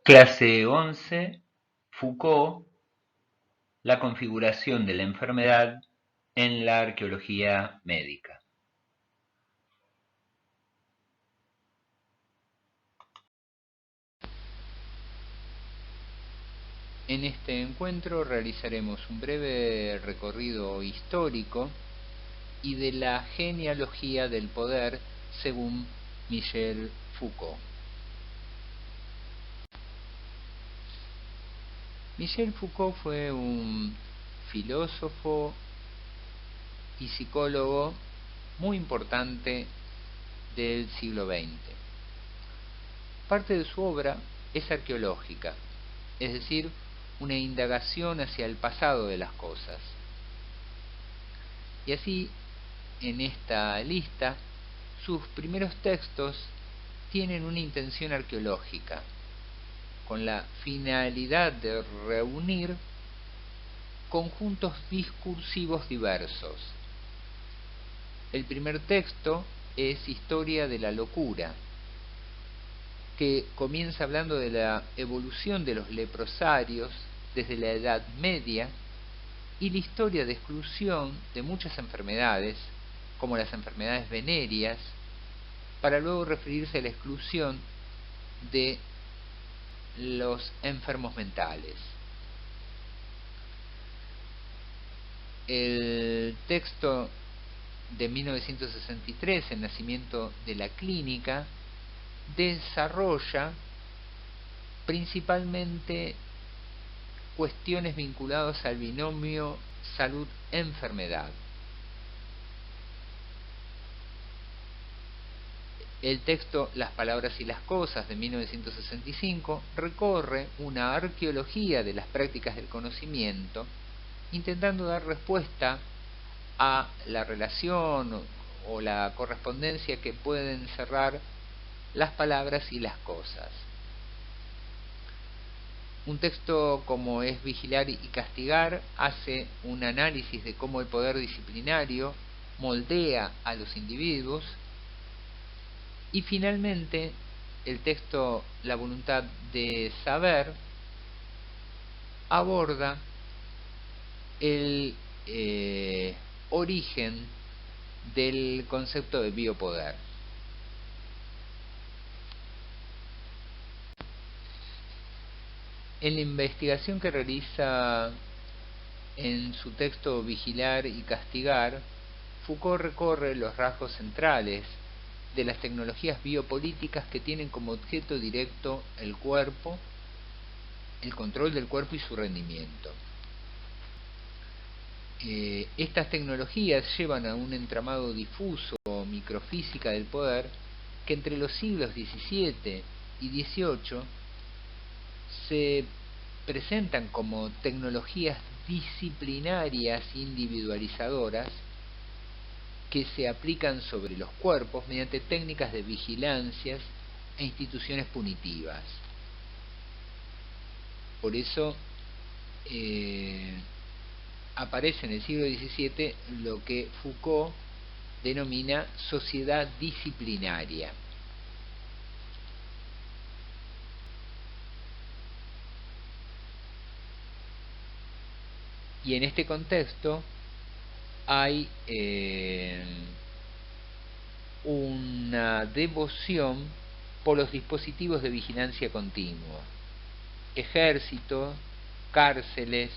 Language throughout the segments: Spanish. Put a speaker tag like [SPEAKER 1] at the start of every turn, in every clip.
[SPEAKER 1] Clase 11, Foucault, la configuración de la enfermedad en la arqueología médica.
[SPEAKER 2] En este encuentro realizaremos un breve recorrido histórico y de la genealogía del poder según Michel Foucault. Michel Foucault fue un filósofo y psicólogo muy importante del siglo XX. Parte de su obra es arqueológica, es decir, una indagación hacia el pasado de las cosas. Y así, en esta lista, sus primeros textos tienen una intención arqueológica, con la finalidad de reunir conjuntos discursivos diversos. El primer texto es Historia de la locura, que comienza hablando de la evolución de los leprosarios desde la Edad Media y la historia de exclusión de muchas enfermedades, como las enfermedades venéreas, para luego referirse a la exclusión de los enfermos mentales. El texto de 1963, El nacimiento de la clínica, desarrolla principalmente cuestiones vinculadas al binomio salud-enfermedad. El texto Las palabras y las cosas de 1965 recorre una arqueología de las prácticas del conocimiento, intentando dar respuesta a la relación o la correspondencia que pueden cerrar las palabras y las cosas. Un texto como es Vigilar y castigar hace un análisis de cómo el poder disciplinario moldea a los individuos. Y finalmente, el texto La voluntad de saber aborda el origen del concepto de biopoder. En la investigación que realiza en su texto Vigilar y castigar, Foucault recorre los rasgos centrales de las tecnologías biopolíticas que tienen como objeto directo el cuerpo, el control del cuerpo y su rendimiento. Estas tecnologías llevan a un entramado difuso o microfísica del poder que entre los siglos XVII y XVIII se presentan como tecnologías disciplinarias individualizadoras que se aplican sobre los cuerpos mediante técnicas de vigilancias e instituciones punitivas. Por eso aparece en el siglo XVII lo que Foucault denomina sociedad disciplinaria. Y en este contexto hay una devoción por los dispositivos de vigilancia continua, ejército, cárceles,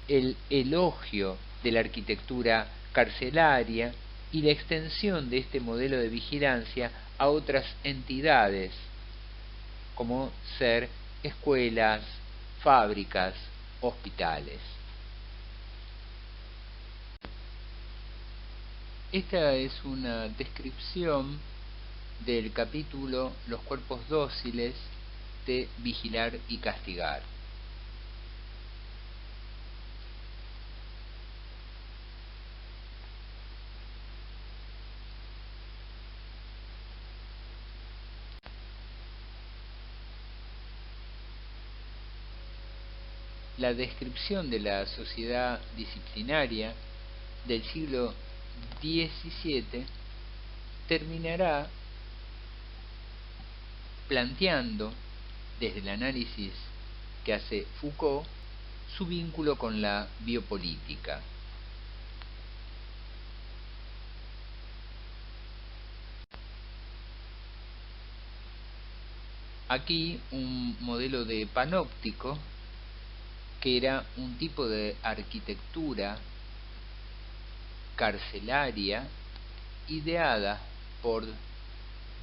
[SPEAKER 2] el elogio de la arquitectura carcelaria y la extensión de este modelo de vigilancia a otras entidades, como ser escuelas, fábricas, hospitales. Esta es una descripción del capítulo Los cuerpos dóciles de Vigilar y castigar. La descripción de la sociedad disciplinaria del siglo XVII terminará planteando desde el análisis que hace Foucault, su vínculo con la biopolítica. Aquí un modelo de panóptico, que era un tipo de arquitectura carcelaria ideada por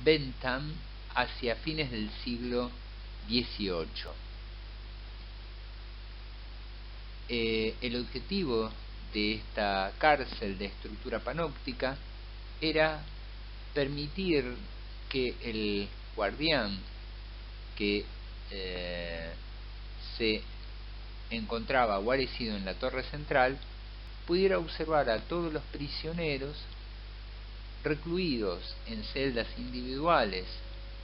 [SPEAKER 2] Bentham hacia fines del siglo XVIII. El objetivo de esta cárcel de estructura panóptica era permitir que el guardián que se encontraba guarecido en la torre central pudiera observar a todos los prisioneros recluidos en celdas individuales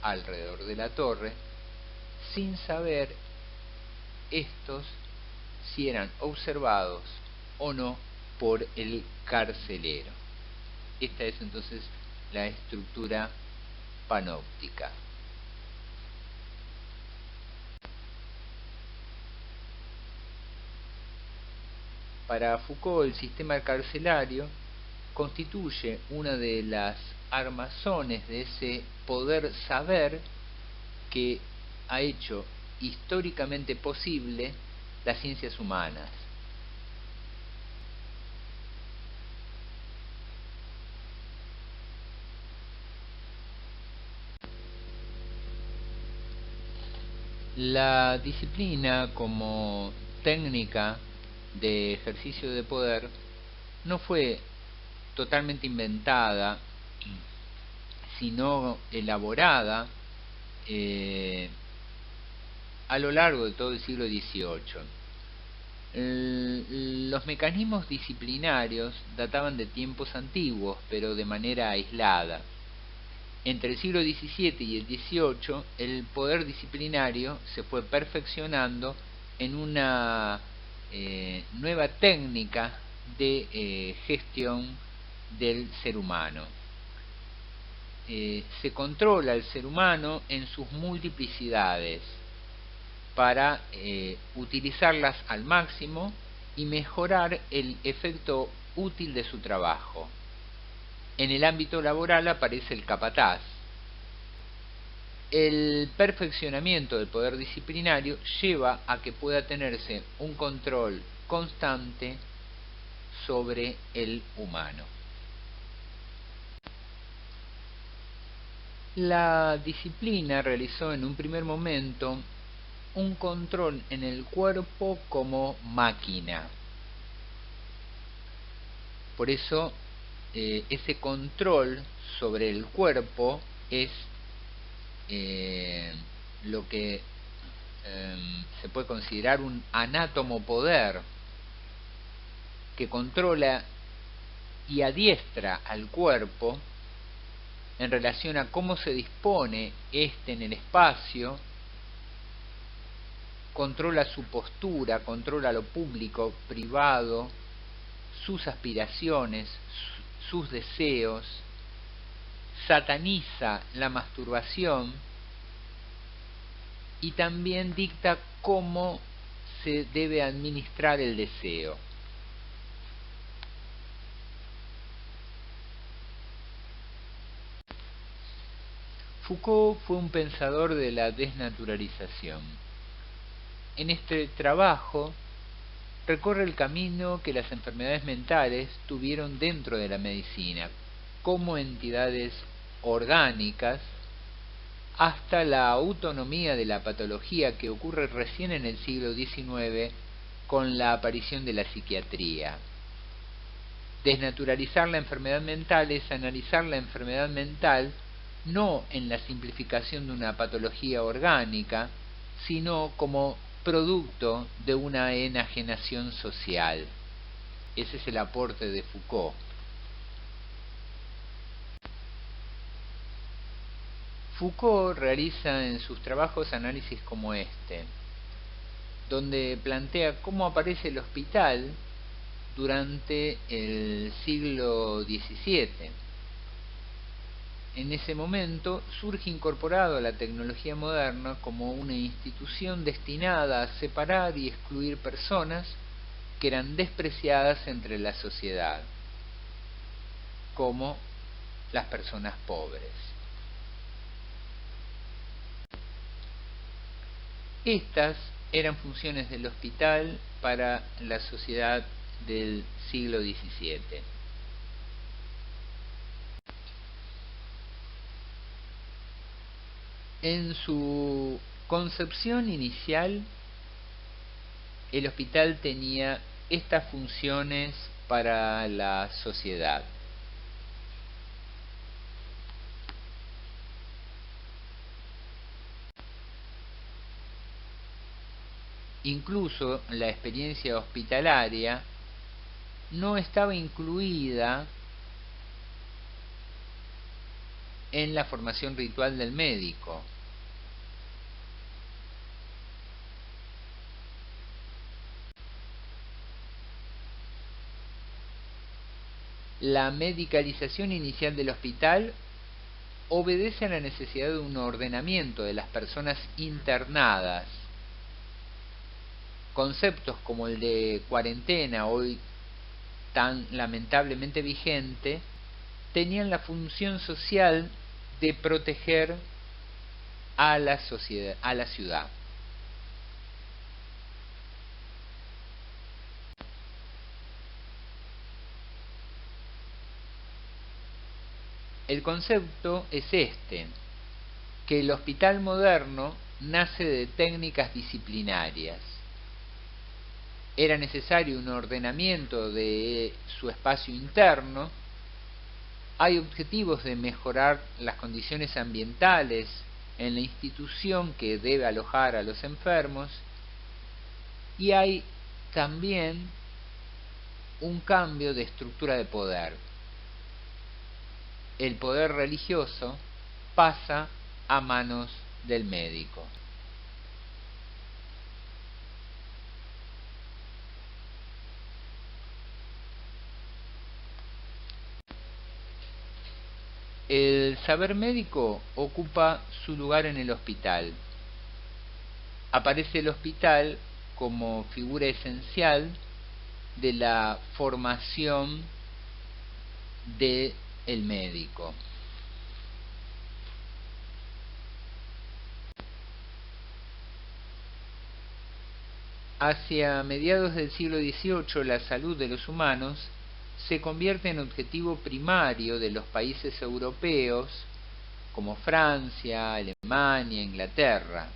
[SPEAKER 2] alrededor de la torre, sin saber estos si eran observados o no por el carcelero. Esta es entonces la estructura panóptica. Para Foucault, el sistema carcelario constituye una de las armazones de ese poder saber que ha hecho históricamente posible las ciencias humanas. La disciplina como técnica de ejercicio de poder no fue totalmente inventada, sino elaborada a lo largo de todo el siglo XVIII. Los mecanismos disciplinarios databan de tiempos antiguos, pero de manera aislada. Entre el siglo XVII y el XVIII, el poder disciplinario se fue perfeccionando en una nueva técnica de gestión del ser humano. Se controla el ser humano en sus multiplicidades para utilizarlas al máximo y mejorar el efecto útil de su trabajo. En el ámbito laboral aparece el capataz. El perfeccionamiento del poder disciplinario lleva a que pueda tenerse un control constante sobre el humano. La disciplina realizó en un primer momento un control en el cuerpo como máquina. Por eso ese control sobre el cuerpo es lo que se puede considerar un anátomo-poder, que controla y adiestra al cuerpo en relación a cómo se dispone éste en el espacio, controla su postura, controla lo público, privado, sus aspiraciones, sus deseos, sataniza la masturbación y también dicta cómo se debe administrar el deseo. Foucault fue un pensador de la desnaturalización. En este trabajo recorre el camino que las enfermedades mentales tuvieron dentro de la medicina, como entidades orgánicas, hasta la autonomía de la patología que ocurre recién en el siglo XIX con la aparición de la psiquiatría. Desnaturalizar la enfermedad mental es analizar la enfermedad mental no en la simplificación de una patología orgánica, sino como producto de una enajenación social. Ese es el aporte de Foucault. Foucault realiza en sus trabajos análisis como este, donde plantea cómo aparece el hospital durante el siglo XVII. en ese momento surge incorporado a la tecnología moderna como una institución destinada a separar y excluir personas que eran despreciadas entre la sociedad, como las personas pobres. Estas eran funciones del hospital para la sociedad del siglo XVII. En su concepción inicial, el hospital tenía estas funciones para la sociedad. Incluso la experiencia hospitalaria no estaba incluida en la formación ritual del médico. La medicalización inicial del hospital obedece a la necesidad de un ordenamiento de las personas internadas. Conceptos como el de cuarentena, hoy tan lamentablemente vigente, tenían la función social de proteger a la sociedad, a la ciudad. El concepto es este, que el hospital moderno nace de técnicas disciplinarias. Era necesario un ordenamiento de su espacio interno. Hay objetivos de mejorar las condiciones ambientales en la institución que debe alojar a los enfermos, y hay también un cambio de estructura de poder. El poder religioso pasa a manos del médico. El saber médico ocupa su lugar en el hospital. Aparece el hospital como figura esencial de la formación del médico. Hacia mediados del siglo XVIII, la salud de los humanos se convierte en objetivo primario de los países europeos como Francia, Alemania, Inglaterra.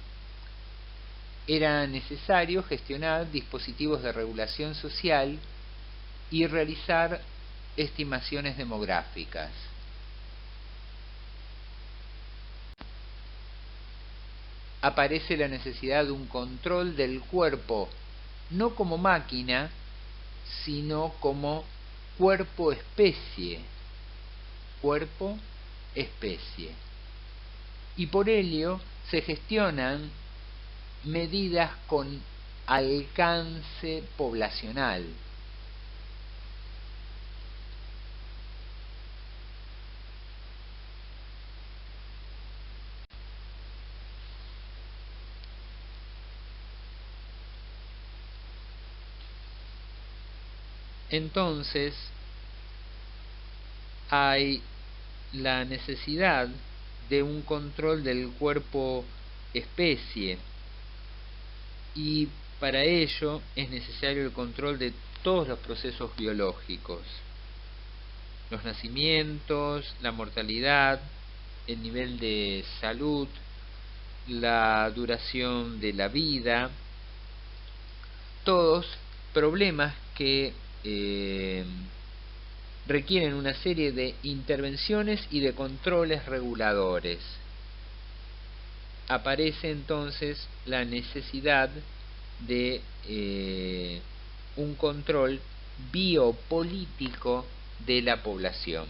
[SPEAKER 2] Era necesario gestionar dispositivos de regulación social y realizar estimaciones demográficas. Aparece la necesidad de un control del cuerpo, no como máquina, sino como cuerpo-especie. Cuerpo-especie. Y por ello se gestionan medidas con alcance poblacional. Entonces, hay la necesidad de un control del cuerpo especie, y para ello es necesario el control de todos los procesos biológicos: los nacimientos, la mortalidad, el nivel de salud, la duración de la vida, todos problemas que requieren una serie de intervenciones y de controles reguladores. Aparece entonces la necesidad de un control biopolítico de la población.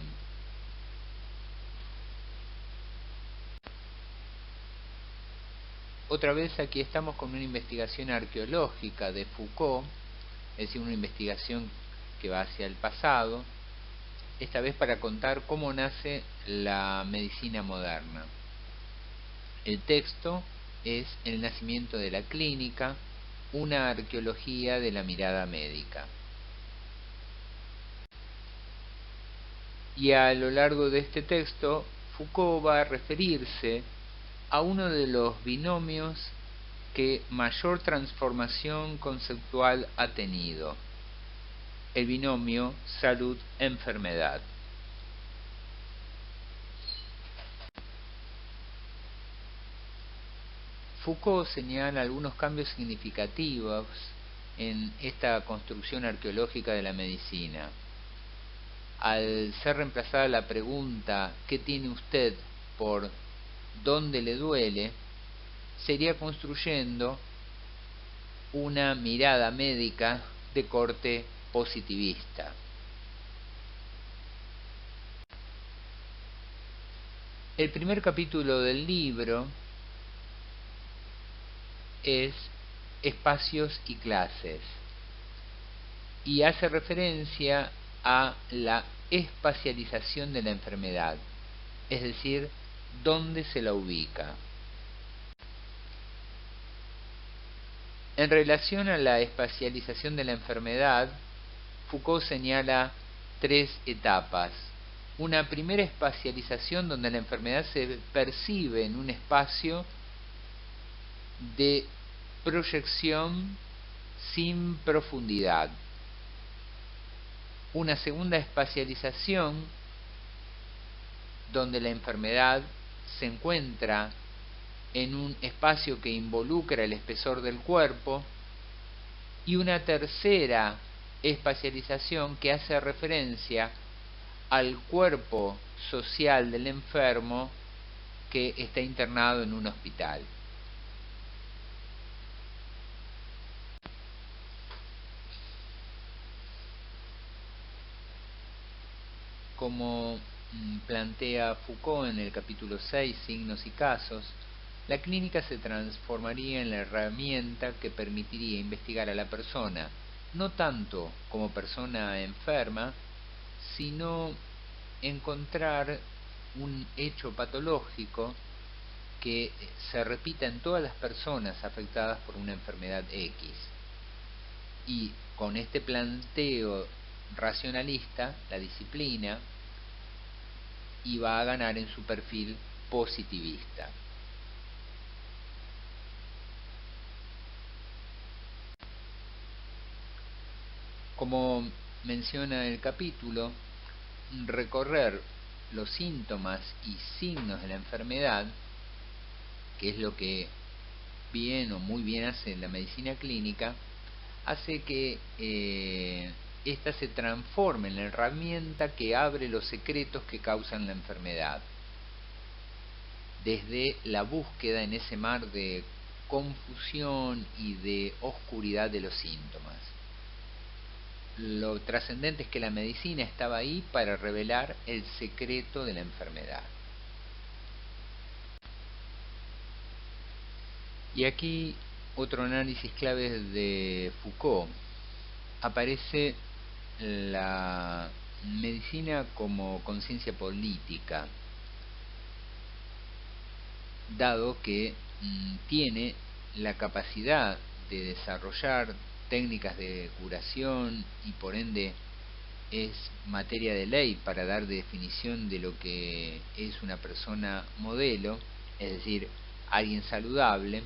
[SPEAKER 2] Otra vez aquí estamos con una investigación arqueológica de Foucault, es decir, una investigación que va hacia el pasado, esta vez para contar cómo nace la medicina moderna. El texto es El nacimiento de la clínica, una arqueología de la mirada médica. Y a lo largo de este texto, Foucault va a referirse a uno de los binomios que mayor transformación conceptual ha tenido, el binomio salud-enfermedad. Foucault señala algunos cambios significativos en esta construcción arqueológica de la medicina. Al ser reemplazada la pregunta ¿qué tiene usted? Por ¿dónde le duele?, sería construyendo una mirada médica de corte positivista. El primer capítulo del libro es Espacios y clases y hace referencia a la espacialización de la enfermedad, es decir, dónde se la ubica. En relación a la espacialización de la enfermedad, Foucault señala 3 etapas. Una primera espacialización donde la enfermedad se percibe en un espacio de proyección sin profundidad. Una segunda espacialización donde la enfermedad se encuentra en un espacio que involucra el espesor del cuerpo, y una tercera espacialización que hace referencia al cuerpo social del enfermo que está internado en un hospital. Como plantea Foucault en el capítulo 6, Signos y Casos, la clínica se transformaría en la herramienta que permitiría investigar a la persona, no tanto como persona enferma, sino encontrar un hecho patológico que se repita en todas las personas afectadas por una enfermedad X. Y con este planteo racionalista, la disciplina iba a ganar en su perfil positivista. Como menciona el capítulo, recorrer los síntomas y signos de la enfermedad, que es lo que bien o muy bien hace la medicina clínica, hace que esta se transforme en la herramienta que abre los secretos que causan la enfermedad. Desde la búsqueda en ese mar de confusión y de oscuridad de los síntomas. Lo trascendente es que la medicina estaba ahí para revelar el secreto de la enfermedad. Y aquí otro análisis clave de Foucault. Aparece la medicina como conciencia política, dado que tiene la capacidad de desarrollar técnicas de curación y por ende es materia de ley para dar definición de lo que es una persona modelo, es decir, alguien saludable.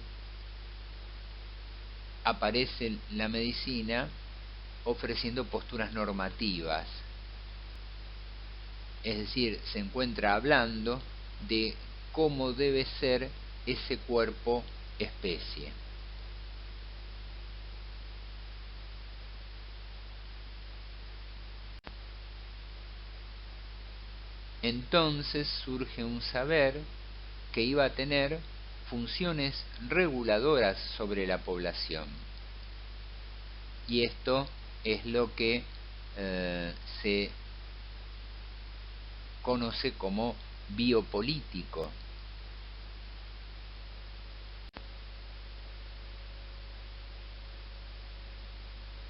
[SPEAKER 2] Aparece la medicina ofreciendo posturas normativas, es decir, se encuentra hablando de cómo debe ser ese cuerpo especie. Entonces surge un saber que iba a tener funciones reguladoras sobre la población. Y esto es lo que se conoce como biopolítico.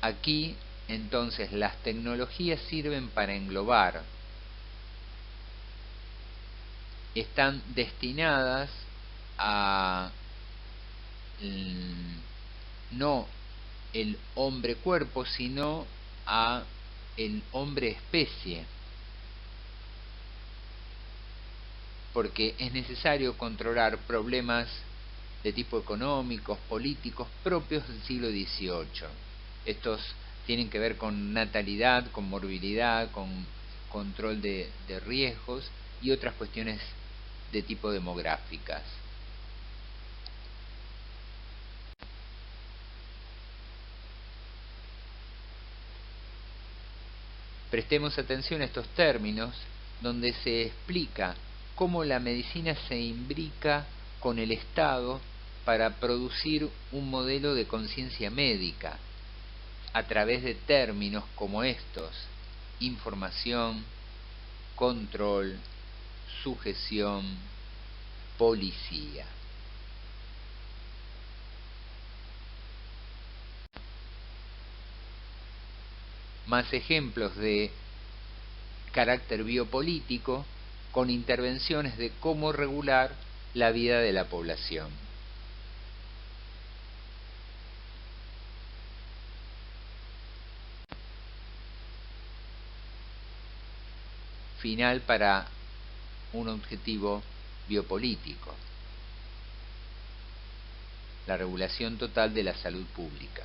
[SPEAKER 2] Aquí, entonces, las tecnologías sirven para englobar están destinadas a no el hombre cuerpo, sino a el hombre especie, porque es necesario controlar problemas de tipo económicos, políticos, propios del siglo XVIII. Estos tienen que ver con natalidad, con morbilidad, con control de riesgos y otras cuestiones de tipo demográficas. Prestemos atención a estos términos donde se explica cómo la medicina se imbrica con el Estado para producir un modelo de conciencia médica a través de términos como estos: información, control, sujeción, policía. Más ejemplos de carácter biopolítico con intervenciones de cómo regular la vida de la población. Final para un objetivo biopolítico: la regulación total de la salud pública.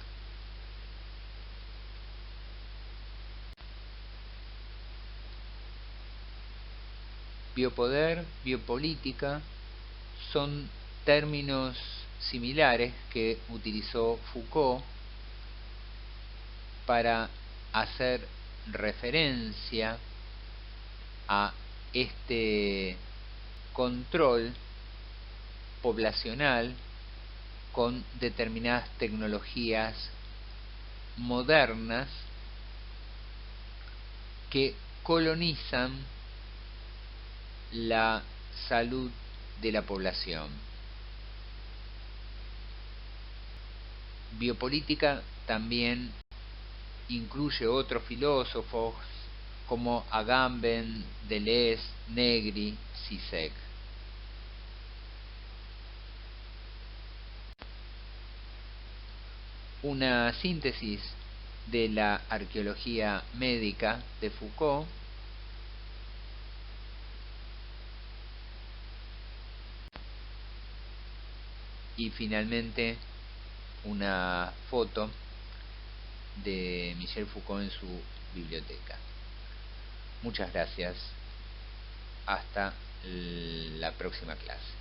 [SPEAKER 2] Biopoder, biopolítica son términos similares que utilizó Foucault para hacer referencia a este control poblacional con determinadas tecnologías modernas que colonizan la salud de la población. Biopolítica también incluye otros filósofos como Agamben, Deleuze, Negri, Zizek. Una síntesis de la arqueología médica de Foucault y finalmente una foto de Michel Foucault en su biblioteca. Muchas gracias. Hasta la próxima clase.